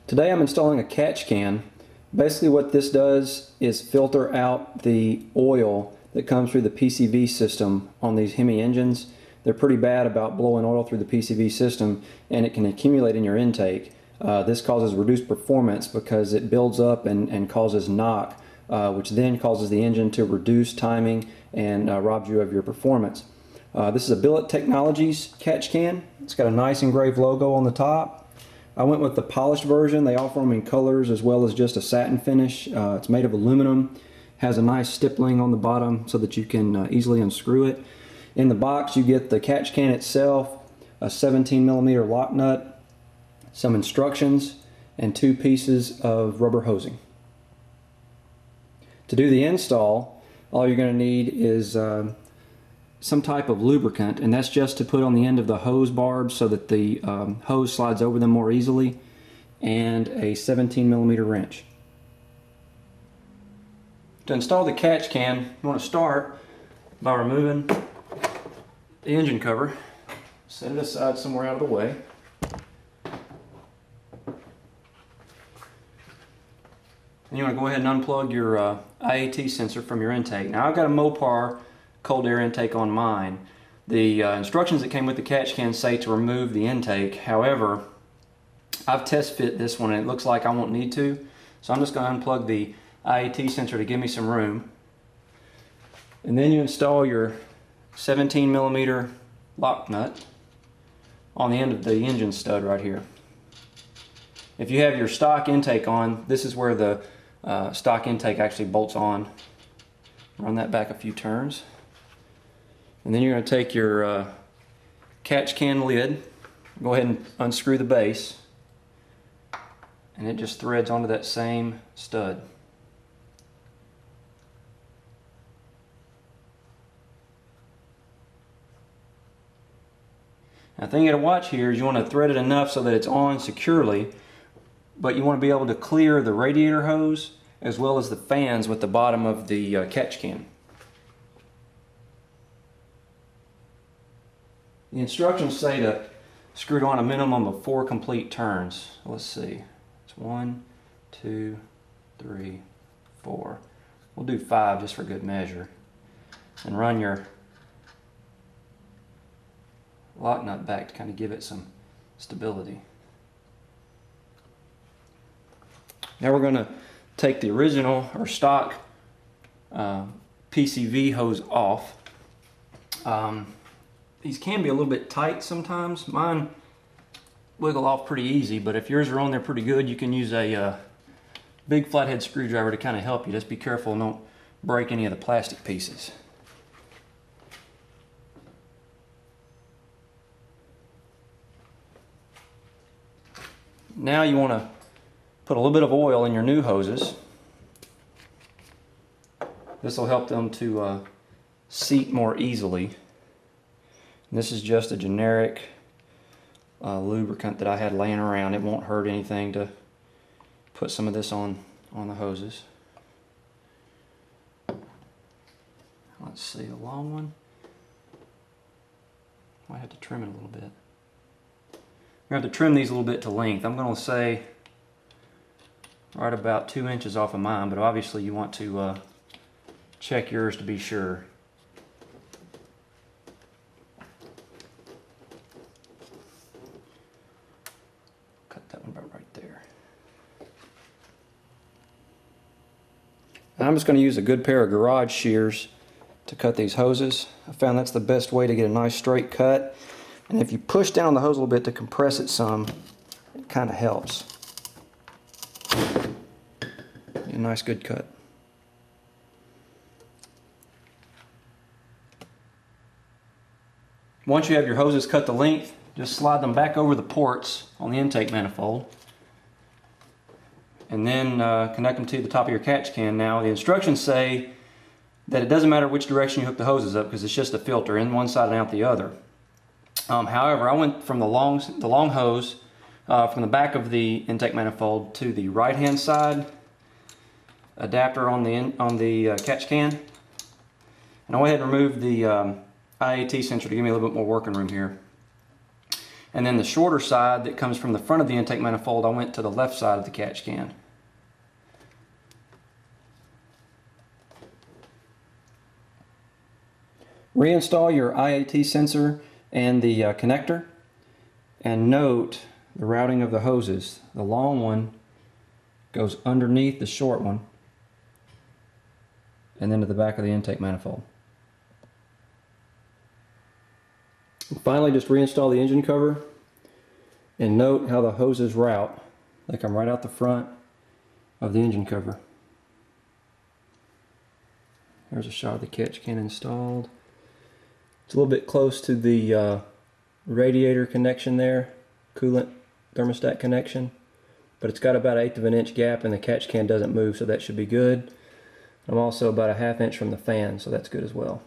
Today I'm installing a catch can. Basically what this does is filter out the oil that comes through the PCV system on these Hemi engines. They're pretty bad about blowing oil through the PCV system, and it can accumulate in your intake. This causes reduced performance because it builds up and causes knock, which then causes the engine to reduce timing and robs you of your performance. This is a Billet Technologies catch can. It's got a nice engraved logo on the top. I went with the polished version. They offer them in colors as well as just a satin finish. It's made of aluminum, has a nice stippling on the bottom so that you can easily unscrew it. In the box you get the catch can itself, a 17mm lock nut, some instructions, and 2 pieces of rubber hosing. To do the install, all you're going to need is some type of lubricant, and that's just to put on the end of the hose barbs so that the hose slides over them more easily, and a 17mm wrench. To install the catch can, you want to start by removing the engine cover. Set it aside somewhere out of the way. And you want to go ahead and unplug your IAT sensor from your intake. Now I've got a Mopar cold air intake on mine. The instructions that came with the catch can say to remove the intake. However, I've test fit this one and it looks like I won't need to. So I'm just going to unplug the IAT sensor to give me some room. And then you install your 17mm lock nut on the end of the engine stud right here. If you have your stock intake on, this is where the stock intake actually bolts on. Run that back a few turns. And then you're going to take your catch can lid, go ahead and unscrew the base, and it just threads onto that same stud. Now the thing you got to watch here is you want to thread it enough so that it's on securely, but you want to be able to clear the radiator hose as well as the fans with the bottom of the catch can. The instructions say to screw it on a minimum of 4 complete turns. Let's see. It's 1, 2, 3, 4. We'll do 5 just for good measure. And run your lock nut back to kind of give it some stability. Now we're going to take the original or stock PCV hose off. These can be a little bit tight sometimes. Mine wiggle off pretty easy, but if yours are on there pretty good, you can use a big flathead screwdriver to kind of help you. Just be careful and don't break any of the plastic pieces. Now you want to put a little bit of oil in your new hoses. This will help them to seat more easily. This is just a generic lubricant that I had laying around. It won't hurt anything to put some of this on the hoses. Let's see, the long one. Might have to trim it a little bit. We're going to have to trim these a little bit to length. I'm going to say right about 2 inches off of mine, but obviously you want to check yours to be sure. About right there. And I'm just going to use a good pair of garage shears to cut these hoses. I found that's the best way to get a nice straight cut. And if you push down the hose a little bit to compress it some, it kind of helps. Get a nice good cut. Once you have your hoses cut to length, just slide them back over the ports on the intake manifold and then connect them to the top of your catch can. Now the instructions say that it doesn't matter which direction you hook the hoses up because it's just a filter in one side and out the other. However, I went from the long hose from the back of the intake manifold to the right hand side adapter on the catch can, and I went ahead and removed the IAT sensor to give me a little bit more working room here. And then the shorter side that comes from the front of the intake manifold, I went to the left side of the catch can. Reinstall your IAT sensor and the connector, and note the routing of the hoses. The long one goes underneath the short one and then to the back of the intake manifold. And finally, just reinstall the engine cover and note how the hoses route. They come right out the front of the engine cover. Here's a shot of the catch can installed. It's a little bit close to the radiator connection there, coolant thermostat connection, but it's got about 1/8 of an inch gap and the catch can doesn't move, so that should be good. I'm also about 1/2 inch from the fan, so that's good as well.